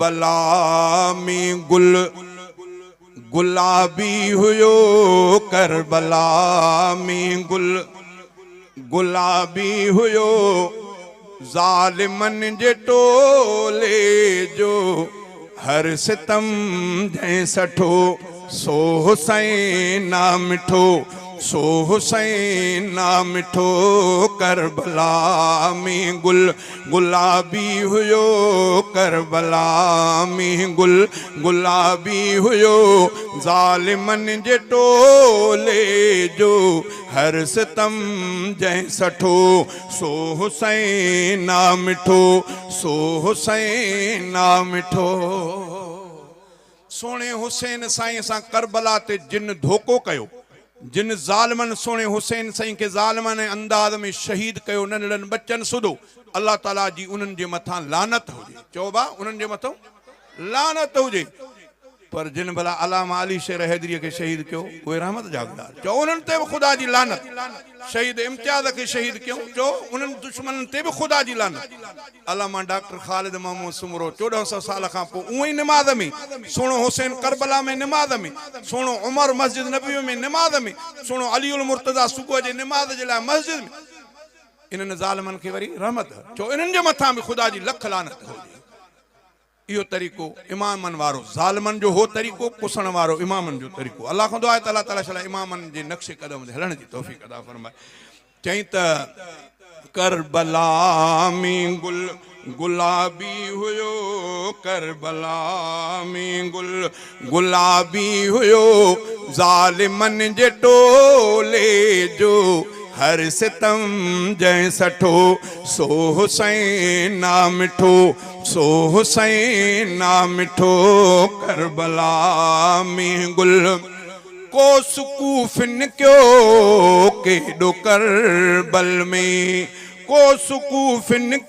करबला में गुल गुलाबी हुयो, करबला में गुल गुलाबी हुयो, ज़ालिमन जे टोले जो हर सितम जै सठो, सो हुसैन ना मिठो, सो हुसैन ना मिठो, करबला में गुल गुलाबी हुयो, करबला में गुल गुलाबी हुयो, ज़ालिमन जे टोले जो हर सितम जै सठो, सो हुसैन ना मिठो, सो हुसैन ना मिठो। सोने हुसैन साईं सां करबला ते जिन धोखो कयो, जिन ज़ालिमन सोने हुसैन साईं के ज़ालिमाने अंदाज में शहीद कयो, नंढड़न बच्चन सुधो, अल्लाह ताला जी उन्हनि जे मथां लानत हुजे। चओबा उन्हनि जे मथां लानत हुजे। पर जिन भला अलामा अली शेर हैदरी के शहीद कयो, उहे रहमत जागदार, चओ उन्हनि ते बि ख़ुदा जी लानत। शहीद इम्तियाज़ के शहीद कयो, चओ उन्हनि दुश्मननि ते बि ख़ुदा जी लानत। अलामा डॉक्टर ख़ालिद महमूद सुमरो 1400 साल खां पोइ उहो ई निमाज़ में, सुणो हुसैन करबला में निमाज़ में, सुणो उमर मस्जिद नबी में निमाज़ में, सुणो अली उल मुर्तज़ा सुबुह जे निमाज़ जे लाइ मस्जिद में, इन्हनि ज़ालिमनि खे वरी रहमत, चओ इन्हनि जे मथां बि ख़ुदा जी लख लानत हुजे। इहो तरीक़ो इमामनि वारो ज़ालिमनि जो हो तरीक़ो, पुसण वारो इमामनि जो तरीक़ो। अल्लाह खां दुआ आहे त अल्लाह ताला शला इमामनि जे नक्शे क़दम ते हलण जी तौफ़ीक़ अता फ़रमाए। चई त करबला में गुल गुलाबी हुयो, करबला में गुल गुलाबी हुयो, ज़ालिमन जे टोले जो हर सितम जै सठो, सो हुसैन ना मिठो, सो हुसैन ना मिठो, करबला में गुल को सुकूफिन क्यों केडो करबल में, को सुकूफिन